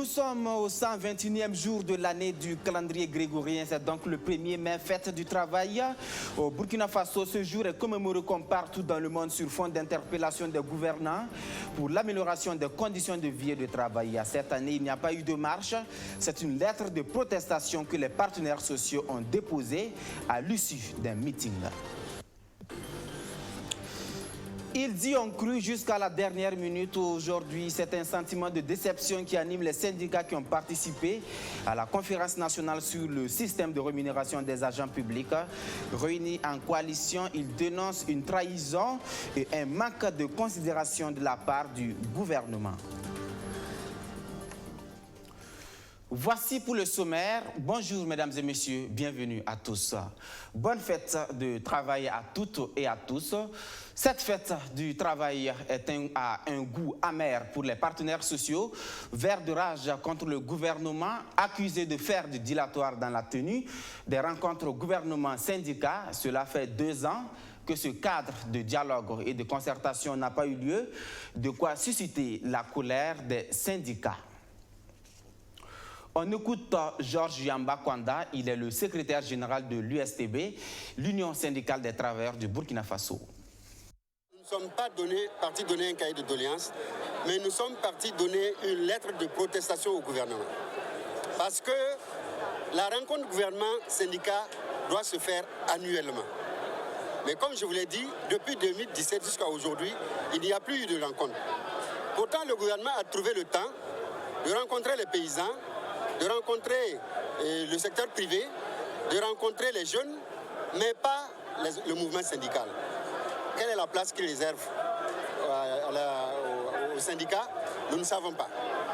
Nous sommes au 121e jour de l'année du calendrier grégorien. C'est donc le 1er mai, fête du travail. Au Burkina Faso, ce jour est commémoré comme partout dans le monde sur fond d'interpellation des gouvernants pour l'amélioration des conditions de vie et de travail. Cette année, il n'y a pas eu de marche. C'est une lettre de protestation que les partenaires sociaux ont déposée à l'issue d'un meeting. Ils y ont cru jusqu'à la dernière minute. Aujourd'hui, c'est un sentiment de déception qui anime les syndicats qui ont participé à la conférence nationale sur le système de rémunération des agents publics. Réunis en coalition, ils dénoncent une trahison et un manque de considération de la part du gouvernement. Voici pour le sommaire. Bonjour mesdames et messieurs, bienvenue à tous. Bonne fête de travail à toutes et à tous. Cette fête du travail a un goût amer pour les partenaires sociaux, vert de rage contre le gouvernement, accusé de faire du dilatoire dans la tenue des rencontres gouvernement-syndicat. Cela fait 2 ans que ce cadre de dialogue et de concertation n'a pas eu lieu, de quoi susciter la colère des syndicats. On écoute Georges Yamba Kwanda, il est le secrétaire général de l'USTB, l'Union syndicale des travailleurs du Burkina Faso. Nous ne sommes pas partis donner un cahier de doléances, mais nous sommes partis donner une lettre de protestation au gouvernement. Parce que la rencontre gouvernement-syndicat doit se faire annuellement. Mais comme je vous l'ai dit, depuis 2017 jusqu'à aujourd'hui, il n'y a plus eu de rencontre. Pourtant, le gouvernement a trouvé le temps de rencontrer les paysans, de rencontrer le secteur privé, de rencontrer les jeunes, mais pas le mouvement syndical. Quelle est la place qu'il réserve aux syndicats? Nous ne savons pas.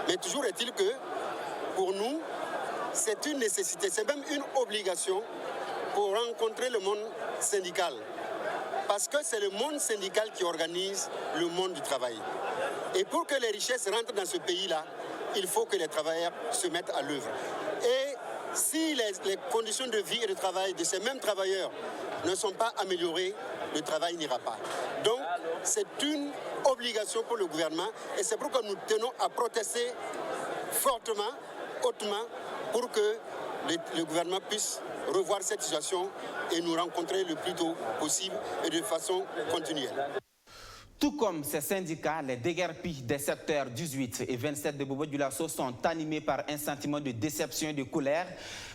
Mais toujours est-il que, pour nous, c'est une nécessité, c'est même une obligation pour rencontrer le monde syndical. Parce que c'est le monde syndical qui organise le monde du travail. Et pour que les richesses rentrent dans ce pays-là, il faut que les travailleurs se mettent à l'œuvre. Et si les conditions de vie et de travail de ces mêmes travailleurs ne sont pas améliorées, le travail n'ira pas. Donc, c'est une obligation pour le gouvernement et c'est pourquoi nous tenons à protester fortement, hautement, pour que le gouvernement puisse revoir cette situation et nous rencontrer le plus tôt possible et de façon continuelle. Tout comme ces syndicats, les déguerpis des secteurs 18 et 27 de Bobo-Dioulasso sont animés par un sentiment de déception et de colère.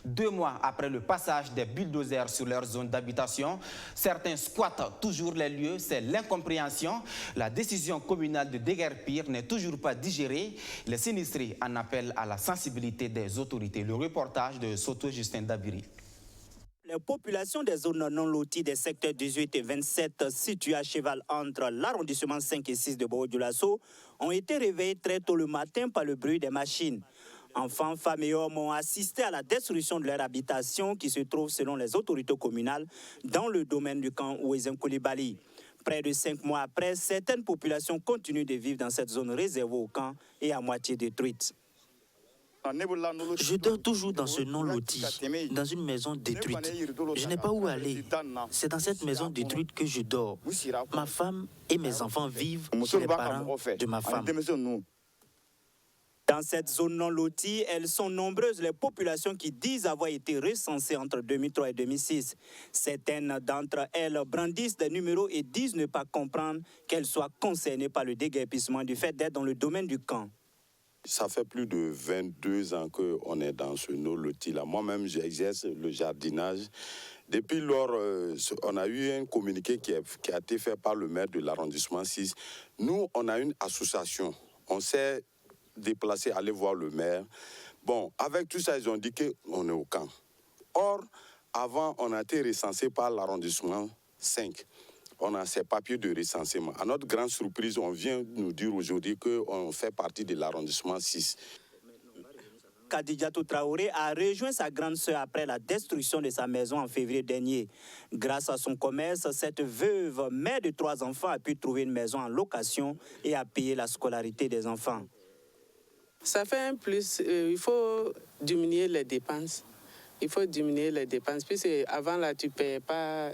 2 mois après le passage des bulldozers sur leur zone d'habitation, certains squattent toujours les lieux. C'est l'incompréhension. La décision communale de déguerpir n'est toujours pas digérée. Les sinistrés en appellent à la sensibilité des autorités. Le reportage de Soto Justin Dabiri. Les populations des zones non loties des secteurs 18 et 27 situées à cheval entre l'arrondissement 5 et 6 de Bobo-Dioulasso ont été réveillées très tôt le matin par le bruit des machines. Enfants, femmes et hommes ont assisté à la destruction de leur habitation qui se trouve, selon les autorités communales, dans le domaine du camp Ouezem Koulibaly. Près de 5 mois après, certaines populations continuent de vivre dans cette zone réservée au camp et à moitié détruite. Je dors toujours dans ce non-loti, dans une maison détruite. Je n'ai pas où aller. C'est dans cette maison détruite que je dors. Ma femme et mes enfants vivent chez les parents de ma femme. Dans cette zone non lotie, elles sont nombreuses les populations qui disent avoir été recensées entre 2003 et 2006. Certaines d'entre elles brandissent des numéros et disent ne pas comprendre qu'elles soient concernées par le déguerpissement du fait d'être dans le domaine du camp. Ça fait plus de 22 ans qu'on est dans ce no-loti-là. Moi-même, j'exerce le jardinage. Depuis lors, on a eu un communiqué qui a été fait par le maire de l'arrondissement 6. Nous, on a une association. On s'est déplacé, aller voir le maire. Bon, avec tout ça, ils ont dit qu'on est au camp. Or, avant, on a été recensé par l'arrondissement 5. On a ces papiers de recensement. À notre grande surprise, on vient nous dire aujourd'hui qu'on fait partie de l'arrondissement 6. Kadidiatou Traoré a rejoint sa grande sœur après la destruction de sa maison en février dernier. Grâce à son commerce, cette veuve, mère de 3 enfants, a pu trouver une maison en location et a payé la scolarité des enfants. Ça fait un plus. Il faut diminuer les dépenses. Il faut diminuer les dépenses. Puisque avant, là, tu ne payais pas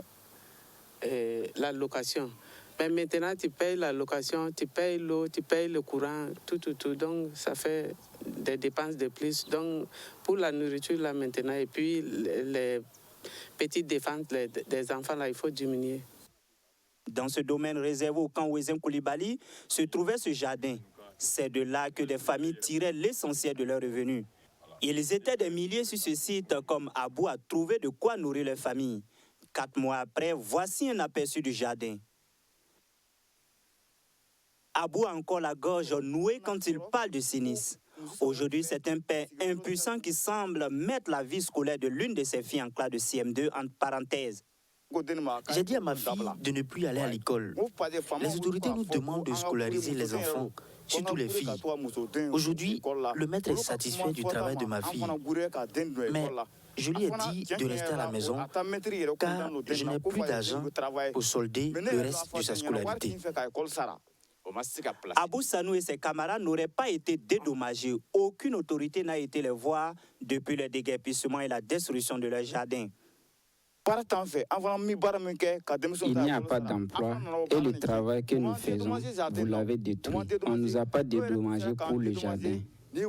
la location. Mais maintenant, tu payes la location, tu payes l'eau, tu payes le courant, tout. Donc, ça fait des dépenses de plus. Donc, pour la nourriture, là, maintenant, et puis les petites défenses des enfants, là, il faut diminuer. Dans ce domaine réservé au camp Wezem Koulibaly se trouvait ce jardin. C'est de là que des familles tiraient l'essentiel de leurs revenus. Ils étaient des milliers sur ce site, comme Abou a trouvé de quoi nourrir leur famille. 4 mois après, voici un aperçu du jardin. Abou a encore la gorge nouée quand il parle de Sinis. Aujourd'hui, c'est un père impuissant qui semble mettre la vie scolaire de l'une de ses filles en classe de CM2 entre parenthèses. J'ai dit à ma fille de ne plus aller à l'école. Les autorités nous demandent de scolariser les enfants, surtout les filles. Aujourd'hui, le maître est satisfait du travail de ma fille. Mais je lui ai dit de rester à la maison car je n'ai plus d'argent pour solder le reste de sa scolarité. Abou Sanou et ses camarades n'auraient pas été dédommagés. Aucune autorité n'a été les voir depuis le déguerpissement et la destruction de leur jardin. Il n'y a pas d'emploi et le travail que nous faisons, vous l'avez détruit. On ne nous a pas dédommagés pour le jardin.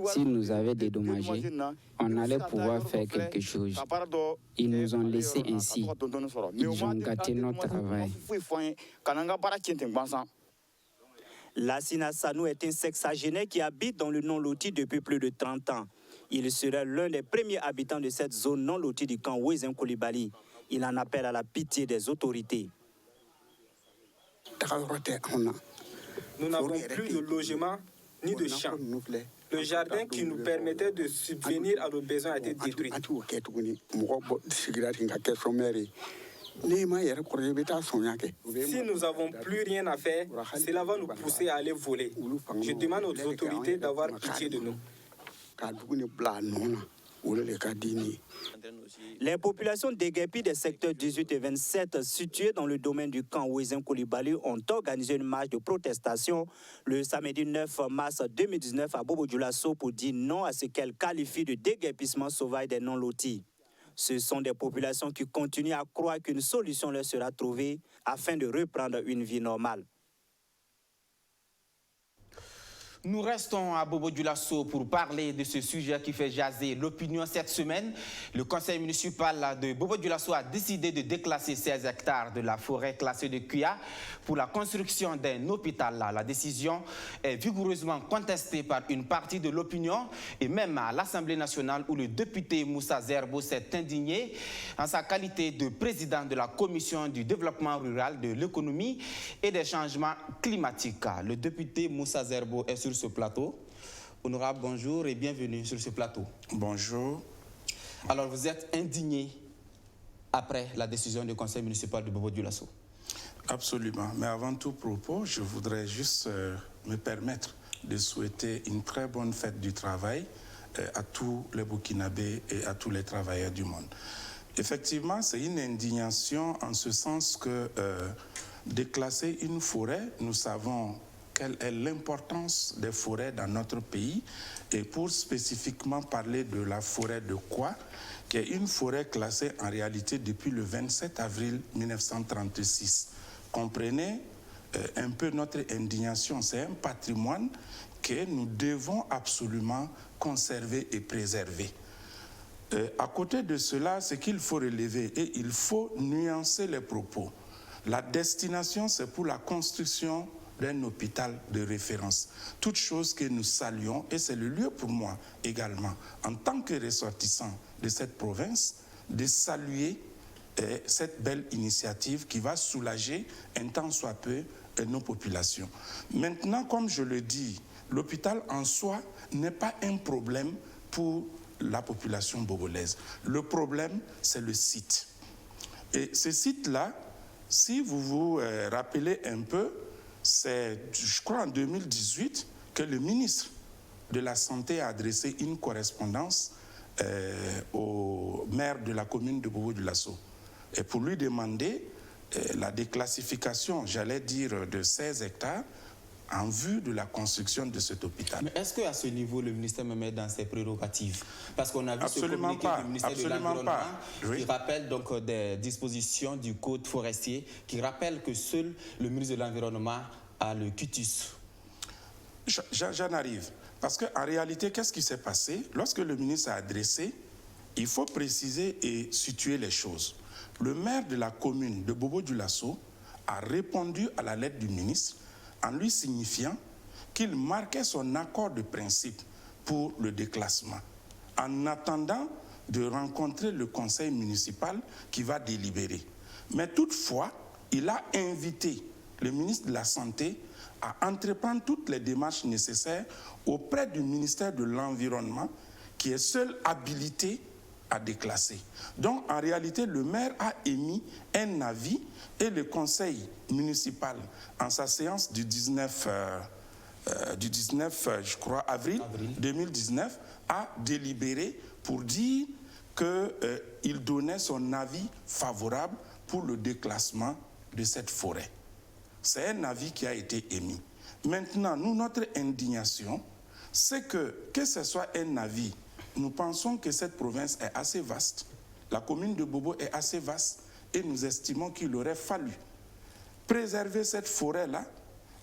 S'ils nous avaient dédommagés, on allait pouvoir faire quelque chose. Ils nous ont laissés ainsi. Ils ont gâté notre travail. Lassina Sanou est un sexagénaire qui habite dans le non-loti depuis plus de 30 ans. Il serait l'un des premiers habitants de cette zone non-lotie du camp Wezem Koulibaly. Il en appelle à la pitié des autorités. Nous n'avons plus de logement ni de champs. Le jardin qui nous permettait de subvenir à nos besoins a été détruit. Si nous n'avons plus rien à faire, cela va nous pousser à aller voler. Je demande aux autorités d'avoir pitié de nous. Les populations déguerpies des secteurs 18 et 27 situés dans le domaine du camp Wezem Koulibaly ont organisé une marche de protestation le samedi 9 mars 2019 à Bobo-Dioulasso pour dire non à ce qu'elles qualifient de déguerpissement sauvage des non-lotis. Ce sont des populations qui continuent à croire qu'une solution leur sera trouvée afin de reprendre une vie normale. Nous restons à Bobo-Dioulasso pour parler de ce sujet qui fait jaser l'opinion cette semaine. Le conseil municipal de Bobo-Dioulasso a décidé de déclasser 16 hectares de la forêt classée de Kuya pour la construction d'un hôpital. La décision est vigoureusement contestée par une partie de l'opinion et même à l'Assemblée nationale où le député Moussa Zerbo s'est indigné en sa qualité de président de la commission du développement rural, de l'économie et des changements climatiques. Le député Moussa Zerbo est sur ce plateau. Honorable, bonjour et bienvenue sur ce plateau. Bonjour. Alors, vous êtes indigné après la décision du conseil municipal de Bobo-Dioulasso? Absolument. Mais avant tout propos, je voudrais juste me permettre de souhaiter une très bonne fête du travail à tous les Burkinabés et à tous les travailleurs du monde. Effectivement, c'est une indignation en ce sens que déclasser une forêt, nous savons quelle est l'importance des forêts dans notre pays et pour spécifiquement parler de la forêt de Kwa, qui est une forêt classée en réalité depuis le 27 avril 1936. Comprenez un peu notre indignation, c'est un patrimoine que nous devons absolument conserver et préserver. À côté de cela, ce qu'il faut relever, et il faut nuancer les propos. La destination, c'est pour la construction d'un hôpital de référence. Toute chose que nous saluons, et c'est le lieu pour moi également, en tant que ressortissant de cette province, de saluer cette belle initiative qui va soulager un tant soit peu nos populations. Maintenant, comme je le dis, l'hôpital en soi n'est pas un problème pour la population bobolaise. Le problème, c'est le site. Et ce site-là, si vous vous rappelez un peu, c'est, je crois, en 2018 que le ministre de la Santé a adressé une correspondance au maire de la commune de Bobo-Dioulasso et pour lui demander la déclassification, j'allais dire, de 16 hectares en vue de la construction de cet hôpital. Mais est-ce qu'à ce niveau, le ministère me met dans ses prérogatives? Parce qu'on a vu absolument ce communiqué du ministère de l'Environnement qui rappelle donc des dispositions du code forestier qui rappelle que seul le ministre de l'Environnement a le quitus. J'en arrive. Parce qu'en réalité, qu'est-ce qui s'est passé? Lorsque le ministre a adressé, il faut préciser et situer les choses. Le maire de la commune de Bobo-Dioulasso a répondu à la lettre du ministre en lui signifiant qu'il marquait son accord de principe pour le déclassement, en attendant de rencontrer le conseil municipal qui va délibérer. Mais toutefois, il a invité le ministre de la Santé à entreprendre toutes les démarches nécessaires auprès du ministère de l'Environnement, qui est seul habilité à déclasser. Donc, en réalité, le maire a émis un avis et le conseil municipal, en sa séance du 19 je crois, avril 2019, a délibéré pour dire qu'il donnait son avis favorable pour le déclassement de cette forêt. C'est un avis qui a été émis. Maintenant, nous, notre indignation, c'est que ce soit un avis, nous pensons que cette province est assez vaste. La commune de Bobo est assez vaste et nous estimons qu'il aurait fallu préserver cette forêt-là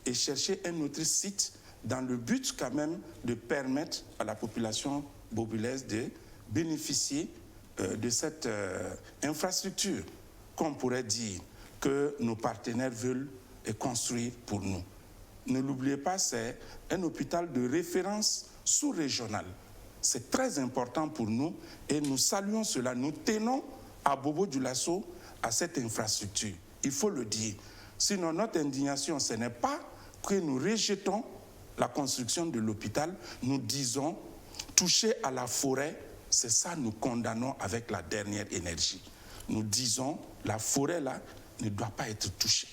et chercher un autre site dans le but quand même de permettre à la population bobulaise de bénéficier de cette infrastructure qu'on pourrait dire que nos partenaires veulent construire pour nous. Ne l'oubliez pas, c'est un hôpital de référence sous-régional. C'est très important pour nous et nous saluons cela. Nous tenons à Bobo-Dioulasso à cette infrastructure. Il faut le dire. Sinon, notre indignation, ce n'est pas que nous rejetons la construction de l'hôpital. Nous disons, toucher à la forêt, c'est ça nous condamnons avec la dernière énergie. Nous disons, la forêt là ne doit pas être touchée.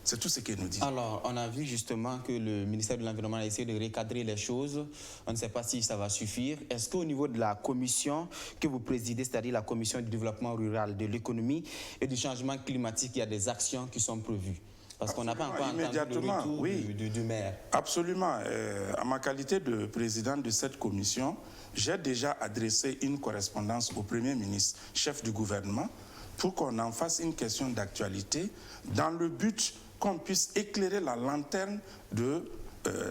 C'est tout ce que nous disons. Alors, on a vu justement que le ministère de l'Environnement a essayé de recadrer les choses. On ne sait pas si ça va suffire. Est-ce qu'au niveau de la commission que vous présidez, c'est-à-dire la commission du développement rural, de l'économie et du changement climatique, il y a des actions qui sont prévues? Parce qu'on n'a pas encore entendu le retour du maire. Absolument. En ma qualité de président de cette commission, j'ai déjà adressé une correspondance au Premier ministre, chef du gouvernement, pour qu'on en fasse une question d'actualité dans le but qu'on puisse éclairer la lanterne de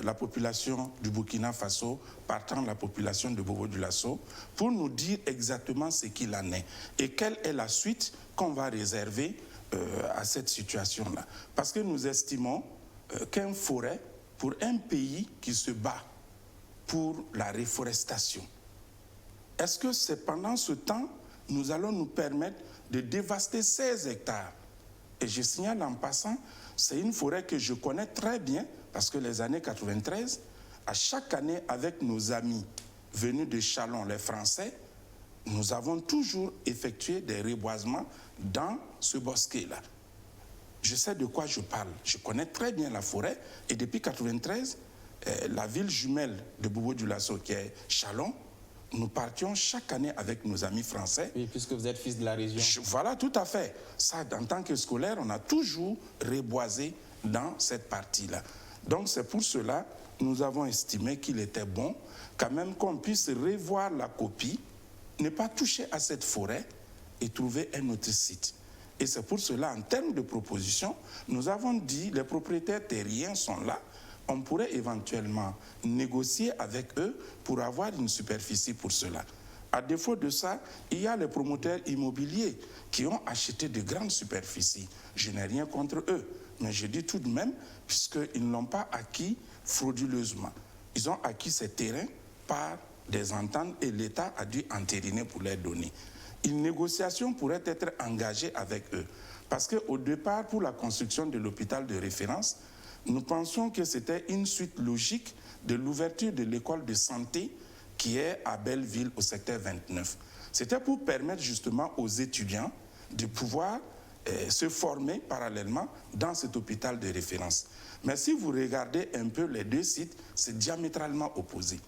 la population du Burkina Faso, partant de la population de Bobo-Dioulasso, pour nous dire exactement ce qu'il en est et quelle est la suite qu'on va réserver à cette situation-là. Parce que nous estimons qu'une forêt, pour un pays qui se bat pour la reforestation, est-ce que c'est pendant ce temps, nous allons nous permettre de dévaster 16 hectares? Et je signale en passant, c'est une forêt que je connais très bien, parce que les années 93, à chaque année, avec nos amis venus de Chalon, les Français, nous avons toujours effectué des reboisements dans ce bosquet-là. Je sais de quoi je parle. Je connais très bien la forêt. Et depuis 93, la ville jumelle de Bobo-Dioulasso, qui est Chalon, nous partions chaque année avec nos amis français. Oui, puisque vous êtes fils de la région. Voilà, tout à fait. Ça, en tant que scolaire, on a toujours reboisé dans cette partie-là. Donc, c'est pour cela que nous avons estimé qu'il était bon quand même qu'on puisse revoir la copie, ne pas toucher à cette forêt et trouver un autre site. Et c'est pour cela, en termes de proposition, nous avons dit, les propriétaires terriens sont là, on pourrait éventuellement négocier avec eux pour avoir une superficie pour cela. À défaut de ça, il y a les promoteurs immobiliers qui ont acheté de grandes superficies. Je n'ai rien contre eux, mais je dis tout de même, puisqu'ils ne l'ont pas acquis frauduleusement. Ils ont acquis ces terrains par des ententes et l'État a dû entériner pour les donner. Une négociation pourrait être engagée avec eux. Parce qu'au départ, pour la construction de l'hôpital de référence, nous pensions que c'était une suite logique de l'ouverture de l'école de santé qui est à Belleville au secteur 29. C'était pour permettre justement aux étudiants de pouvoir se former parallèlement dans cet hôpital de référence. Mais si vous regardez un peu les deux sites, c'est diamétralement opposé.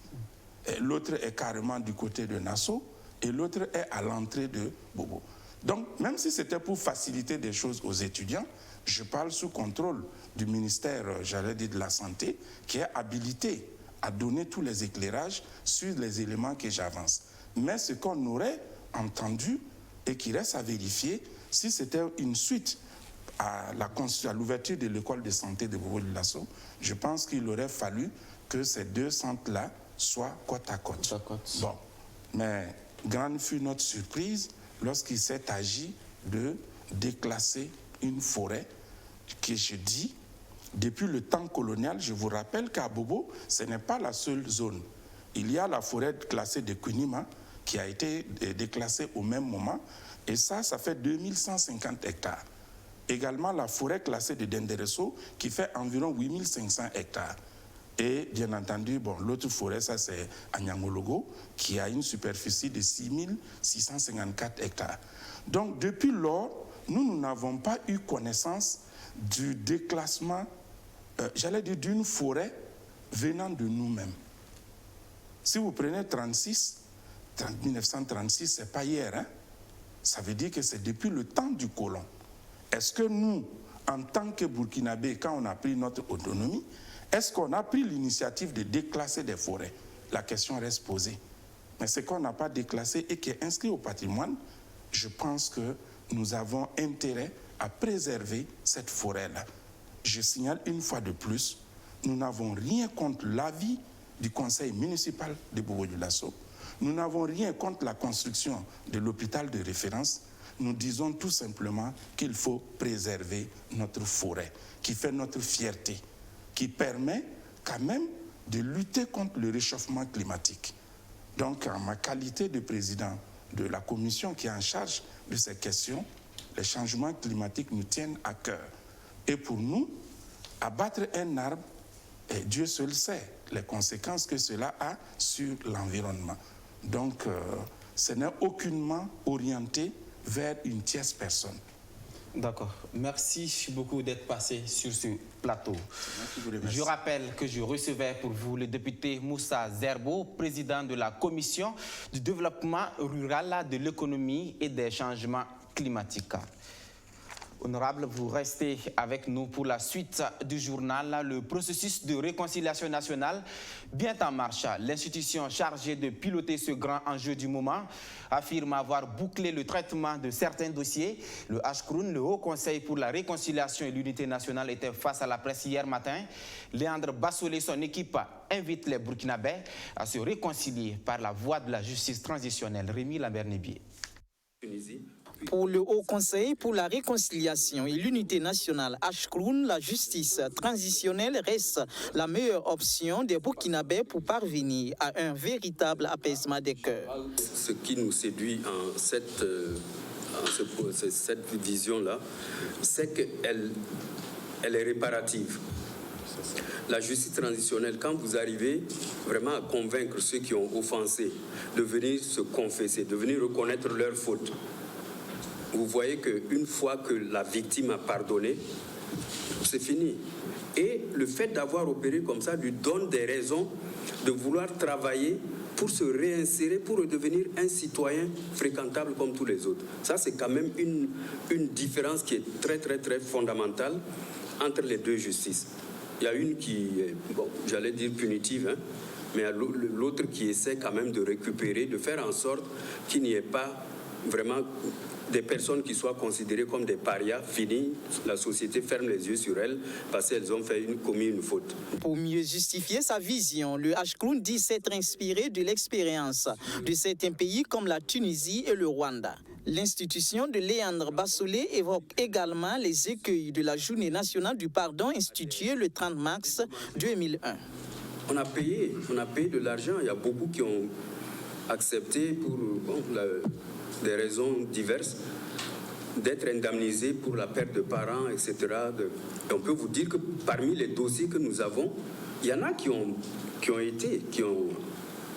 L'autre est carrément du côté de Nassau et l'autre est à l'entrée de Bobo. Donc, même si c'était pour faciliter des choses aux étudiants, je parle sous contrôle du ministère, j'allais dire, de la Santé, qui est habilité à donner tous les éclairages sur les éléments que j'avance. Mais ce qu'on aurait entendu et qui reste à vérifier, si c'était une suite à l'ouverture de l'école de santé de Bobo-Dioulasso, je pense qu'il aurait fallu que ces deux centres-là soient côte à côte. Bon, mais grande fut notre surprise lorsqu'il s'est agi de déclasser une forêt que je dis, depuis le temps colonial, je vous rappelle qu'à Bobo, ce n'est pas la seule zone. Il y a la forêt classée de Kunima qui a été déclassée au même moment, et ça fait 2150 hectares. Également la forêt classée de Dendereso qui fait environ 8500 hectares. Et bien entendu, bon, l'autre forêt, ça c'est à Nyangologo, qui a une superficie de 6654 hectares. Donc depuis lors, nous n'avons pas eu connaissance du déclassement, j'allais dire, d'une forêt venant de nous-mêmes. Si vous prenez 1936, ce n'est pas hier, hein? Ça veut dire que c'est depuis le temps du colon. Est-ce que nous, en tant que Burkinabés, quand on a pris notre autonomie, est-ce qu'on a pris l'initiative de déclasser des forêts? La question reste posée. Mais ce qu'on n'a pas déclassé et qui est inscrit au patrimoine, je pense que nous avons intérêt à préserver cette forêt-là. Je signale une fois de plus, nous n'avons rien contre l'avis du conseil municipal de Bobo-Dioulasso. Nous n'avons rien contre la construction de l'hôpital de référence. Nous disons tout simplement qu'il faut préserver notre forêt, qui fait notre fierté, qui permet quand même de lutter contre le réchauffement climatique. Donc, en ma qualité de président de la commission qui est en charge de ces questions, les changements climatiques nous tiennent à cœur. Et pour nous, abattre un arbre, et Dieu seul sait les conséquences que cela a sur l'environnement. Donc, ce n'est aucunement orienté vers une tierce personne. D'accord. Merci beaucoup d'être passé sur ce plateau. Je rappelle que je recevais pour vous le député Moussa Zerbo, président de la commission du développement rural, de l'économie et des changements climatiques. Honorable, vous restez avec nous pour la suite du journal. Le processus de réconciliation nationale bien en marche. L'institution chargée de piloter ce grand enjeu du moment affirme avoir bouclé le traitement de certains dossiers. Le HCROUN, le Haut Conseil pour la réconciliation et l'unité nationale, était face à la presse hier matin. Léandre Bassolé et son équipe invitent les Burkinabés à se réconcilier par la voie de la justice transitionnelle. Rémi Lambert-Nébier. Pour le Haut Conseil pour la réconciliation et l'unité nationale HCROUN, la justice transitionnelle reste la meilleure option des Burkinabés pour parvenir à un véritable apaisement des cœurs. Ce qui nous séduit en cette vision-là, c'est qu'elle est réparative. La justice transitionnelle, quand vous arrivez vraiment à convaincre ceux qui ont offensé de venir se confesser, de venir reconnaître leurs fautes, vous voyez qu'une fois que la victime a pardonné, c'est fini. Et le fait d'avoir opéré comme ça lui donne des raisons de vouloir travailler pour se réinsérer, pour redevenir un citoyen fréquentable comme tous les autres. Ça, c'est quand même une différence qui est très, très, très fondamentale entre les deux justices. Il y a une qui est, bon, j'allais dire punitive, hein, mais l'autre qui essaie quand même de récupérer, de faire en sorte qu'il n'y ait pas vraiment des personnes qui soient considérées comme des parias, finies, la société ferme les yeux sur elles parce qu'elles ont commis une faute. Pour mieux justifier sa vision, le HCROUN dit s'être inspiré de l'expérience de certains pays comme la Tunisie et le Rwanda. L'institution de Léandre Bassolé évoque également les écueils de la Journée nationale du pardon instituée le 30 mars 2001. On a payé de l'argent. Il y a beaucoup qui ont accepté pour des raisons diverses d'être indemnisés pour la perte de parents, etc. Et on peut vous dire que parmi les dossiers que nous avons, il y en a qui ont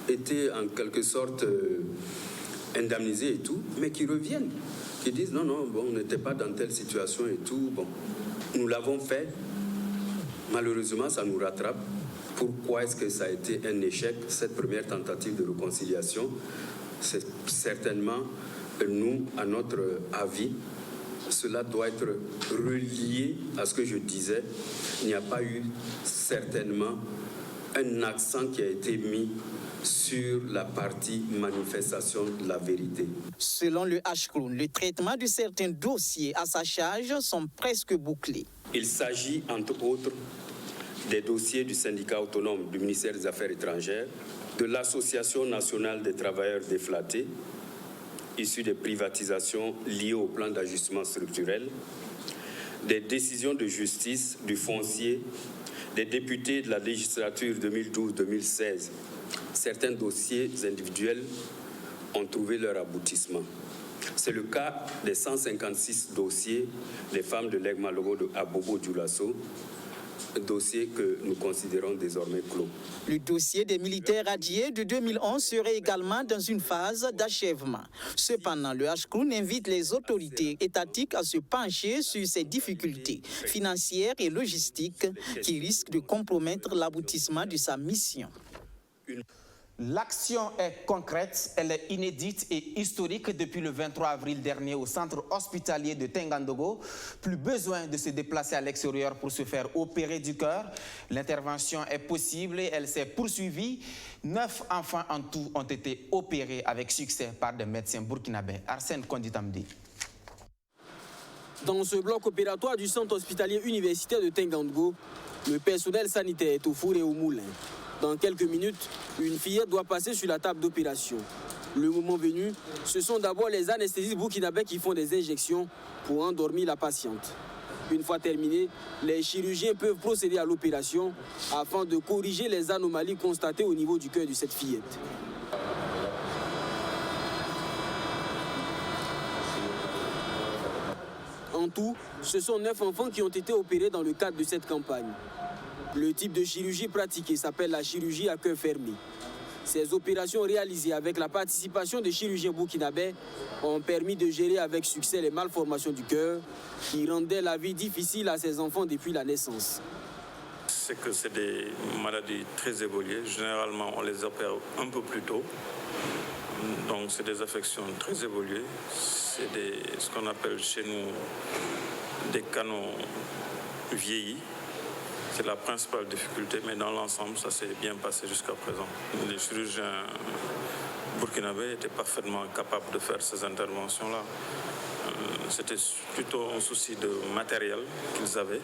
été en quelque sorte indemnisés et tout, mais qui reviennent, qui disent non, bon, on n'était pas dans telle situation et tout. Bon, nous l'avons fait. Malheureusement, ça nous rattrape. Pourquoi est-ce que ça a été un échec, cette première tentative de réconciliation? C'est certainement, nous, à notre avis, cela doit être relié à ce que je disais. Il n'y a pas eu certainement un accent qui a été mis sur la partie manifestation de la vérité. Selon le HCROUN, le traitement de certains dossiers à sa charge sont presque bouclés. Il s'agit, entre autres, des dossiers du syndicat autonome du ministère des Affaires étrangères, de l'Association nationale des travailleurs déflatés, issus des privatisations liées au plan d'ajustement structurel, des décisions de justice, du foncier, des députés de la législature 2012-2016. Certains dossiers individuels ont trouvé leur aboutissement. C'est le cas des 156 dossiers des femmes de l'Egmalogo à Bobo-Dioulasso, dossier que nous considérons désormais clos. Le dossier des militaires radiés de 2011 serait également dans une phase d'achèvement. Cependant, le HCROUN invite les autorités étatiques à se pencher sur ces difficultés financières et logistiques qui risquent de compromettre l'aboutissement de sa mission. L'action est concrète, elle est inédite et historique depuis le 23 avril dernier au centre hospitalier de Tengandogo. Plus besoin de se déplacer à l'extérieur pour se faire opérer du cœur. L'intervention est possible et elle s'est poursuivie. 9 enfants en tout ont été opérés avec succès par des médecins burkinabés. Arsène Konditamdi. Dans ce bloc opératoire du centre hospitalier universitaire de Tengandogo, le personnel sanitaire est au four et au moulin. Dans quelques minutes, une fillette doit passer sur la table d'opération. Le moment venu, ce sont d'abord les anesthésistes burkinabés qui font des injections pour endormir la patiente. Une fois terminé, les chirurgiens peuvent procéder à l'opération afin de corriger les anomalies constatées au niveau du cœur de cette fillette. En tout, ce sont 9 enfants qui ont été opérés dans le cadre de cette campagne. Le type de chirurgie pratiquée s'appelle la chirurgie à cœur fermé. Ces opérations réalisées avec la participation des chirurgiens burkinabés ont permis de gérer avec succès les malformations du cœur qui rendaient la vie difficile à ces enfants depuis la naissance. C'est que c'est des maladies très évoluées. Généralement, on les opère un peu plus tôt. Donc, c'est des affections très évoluées. C'est ce qu'on appelle chez nous des canaux vieillis. C'est la principale difficulté, mais dans l'ensemble, ça s'est bien passé jusqu'à présent. Les chirurgiens burkinabés étaient parfaitement capables de faire ces interventions-là. C'était plutôt un souci de matériel qu'ils avaient.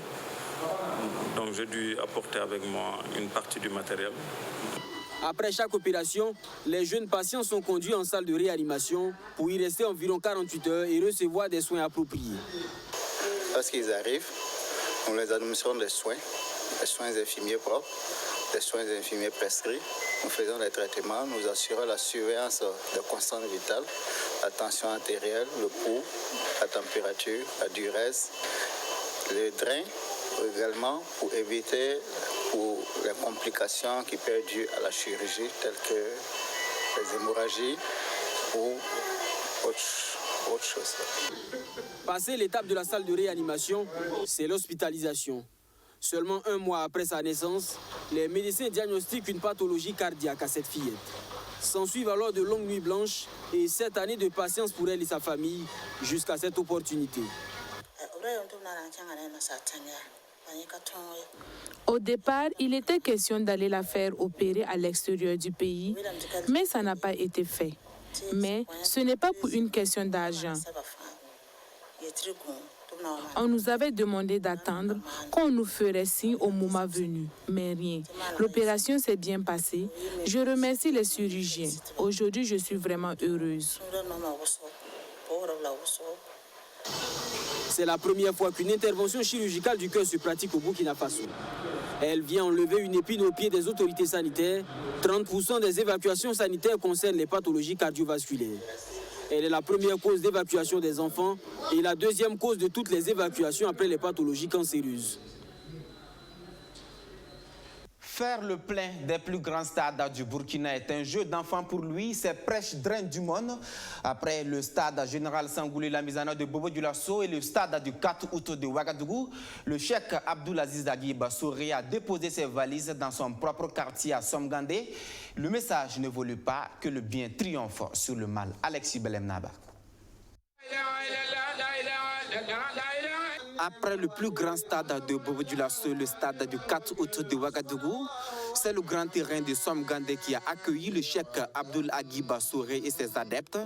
Donc j'ai dû apporter avec moi une partie du matériel. Après chaque opération, les jeunes patients sont conduits en salle de réanimation pour y rester environ 48 heures et recevoir des soins appropriés. Lorsqu'ils arrivent, nous les administrons des soins infirmiers propres, des soins infirmiers prescrits. Nous faisons les traitements, nous assurons la surveillance de constantes vitales, la tension artérielle, le pouls, la température, la duresse, les drains également pour éviter les complications qui peuvent être dues à la chirurgie, telles que les hémorragies ou autre chose. Passé l'étape de la salle de réanimation, c'est l'hospitalisation. Seulement 1 mois après sa naissance, les médecins diagnostiquent une pathologie cardiaque à cette fillette. S'ensuivent alors de longues nuits blanches et 7 années de patience pour elle et sa famille jusqu'à cette opportunité. Au départ, il était question d'aller la faire opérer à l'extérieur du pays, mais ça n'a pas été fait. Mais ce n'est pas pour une question d'argent. On nous avait demandé d'attendre qu'on nous ferait signe au moment venu, mais rien. L'opération s'est bien passée. Je remercie les chirurgiens. Aujourd'hui, je suis vraiment heureuse. C'est la première fois qu'une intervention chirurgicale du cœur se pratique au Burkina Faso. Elle vient enlever une épine au pied des autorités sanitaires. 30% des évacuations sanitaires concernent les pathologies cardiovasculaires. Elle est la première cause d'évacuation des enfants et la deuxième cause de toutes les évacuations après les pathologies cancéreuses. Faire le plein des plus grands stades du Burkina est un jeu d'enfant pour lui. Ses prêches drainent du monde. Après le stade général Sangoulé, la mise en œuvre de Bobo-Dioulasso et le stade du 4 août de Ouagadougou, le cheikh Abdoulaziz Dagui Souré a déposé ses valises dans son propre quartier à Somgandé. Le message ne voulait pas que le bien triomphe sur le mal. Alexis Belemnaba. Après le plus grand stade de Bobo-Dioulasso, le stade du 4 août de Ouagadougou, C'est le grand terrain de Somgandé qui a accueilli le cheikh Abdul Aghi Bassouré et ses adeptes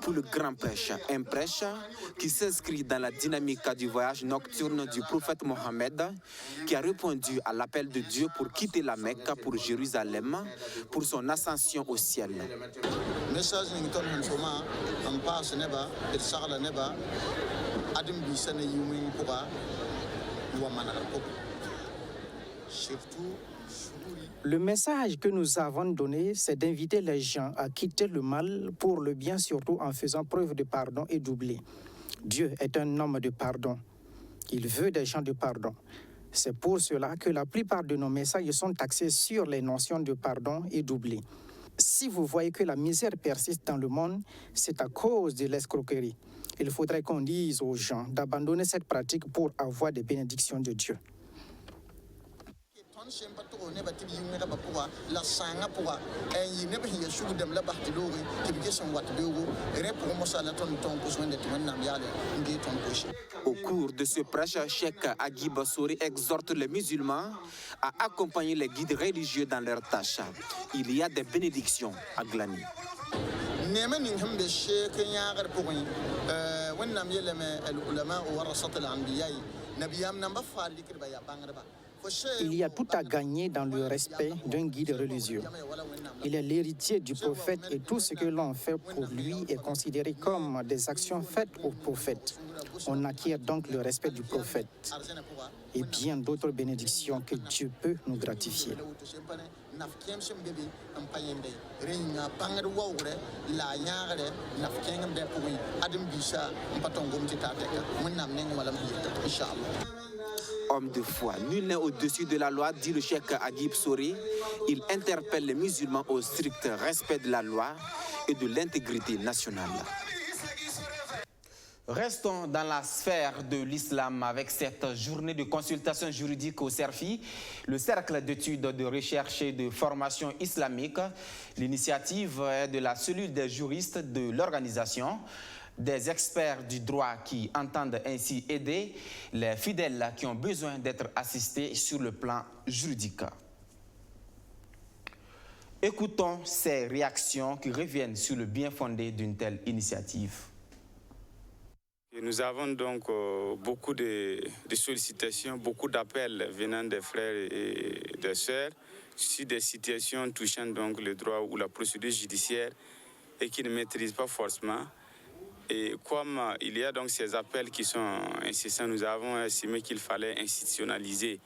pour le grand prêche. Un prêche qui s'inscrit dans la dynamique du voyage nocturne du prophète Mohammed, qui a répondu à l'appel de Dieu pour quitter la Mecque pour Jérusalem pour son ascension au ciel. Le message que nous avons donné, c'est d'inviter les gens à quitter le mal pour le bien, surtout en faisant preuve de pardon et d'oubli. Dieu est un homme de pardon. Il veut des gens de pardon. C'est pour cela que la plupart de nos messages sont axés sur les notions de pardon et d'oubli. Si vous voyez que la misère persiste dans le monde, c'est à cause de l'escroquerie. Il faudrait qu'on dise aux gens d'abandonner cette pratique pour avoir des bénédictions de Dieu. Au cours de ce prêche, Cheikh Aghi Bassouré exhorte les musulmans à accompagner les guides religieux dans leurs tâches. Il y a des bénédictions à glaner. Il y a tout à gagner dans le respect d'un guide religieux. Il est l'héritier du prophète et tout ce que l'on fait pour lui est considéré comme des actions faites au prophète. On acquiert donc le respect du prophète et bien d'autres bénédictions que Dieu peut nous gratifier. Homme de foi, nul n'est au-dessus de la loi, dit le cheikh Aghi Bassouré. Il interpelle les musulmans au strict respect de la loi et de l'intégrité nationale. Restons dans la sphère de l'islam avec cette journée de consultation juridique au CERFI, le Cercle d'études, de recherche et de formation islamique. L'initiative est de la cellule des juristes de l'organisation, des experts du droit qui entendent ainsi aider les fidèles qui ont besoin d'être assistés sur le plan juridique. Écoutons ces réactions qui reviennent sur le bien fondé d'une telle initiative. Et nous avons donc beaucoup de sollicitations, beaucoup d'appels venant des frères et des sœurs sur des situations touchant donc le droit ou la procédure judiciaire et qui ne maîtrisent pas forcément. Et comme il y a donc ces appels qui sont incessants, nous avons estimé qu'il fallait institutionnaliser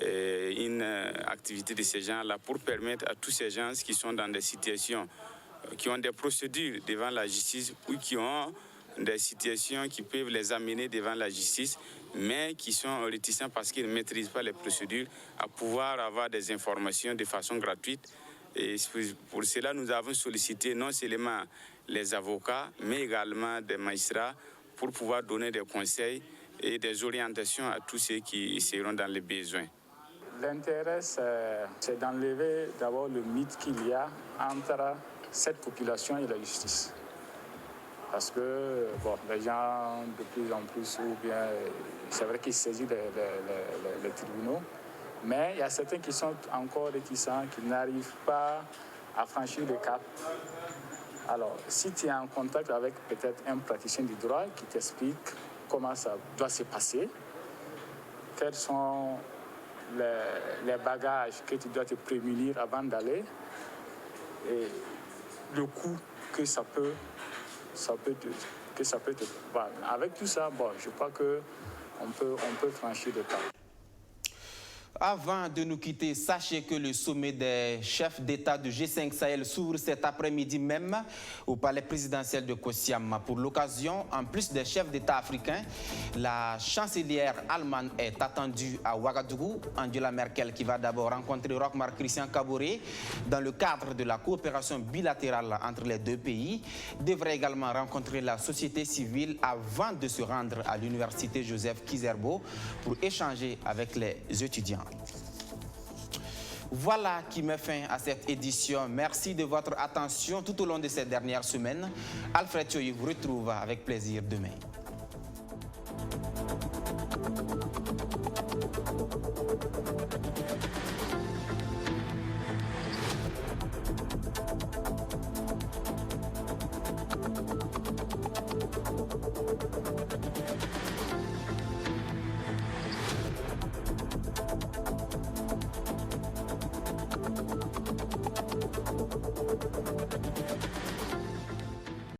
une activité de ces gens-là pour permettre à tous ces gens qui sont dans des situations, qui ont des procédures devant la justice ou qui ont des situations qui peuvent les amener devant la justice, mais qui sont réticents parce qu'ils ne maîtrisent pas les procédures, à pouvoir avoir des informations de façon gratuite. Et pour cela, nous avons sollicité non seulement les avocats, mais également des magistrats pour pouvoir donner des conseils et des orientations à tous ceux qui seront dans les besoins. L'intérêt, c'est d'enlever d'abord le mythe qu'il y a entre cette population et la justice. Parce que les gens, de plus en plus, ou bien, c'est vrai qu'ils saisissent les tribunaux, mais il y a certains qui sont encore réticents, qui n'arrivent pas à franchir le cap. Alors, si tu es en contact avec peut-être un praticien du droit qui t'explique comment ça doit se passer, quels sont les bagages que tu dois te prémunir avant d'aller, et le coût que ça peut te... Avec tout ça, je crois qu'on peut franchir le cap. Avant de nous quitter, sachez que le sommet des chefs d'État du G5 Sahel s'ouvre cet après-midi même au palais présidentiel de Kosiam. Pour l'occasion, en plus des chefs d'État africains, la chancelière allemande est attendue à Ouagadougou. Angela Merkel, qui va d'abord rencontrer Roch-Marc Christian Kaboré dans le cadre de la coopération bilatérale entre les deux pays, devrait également rencontrer la société civile avant de se rendre à l'université Joseph Kizerbo pour échanger avec les étudiants. Voilà qui met fin à cette édition. Merci de votre attention tout au long de ces dernières semaines. Alfred Choyi vous retrouve avec plaisir demain.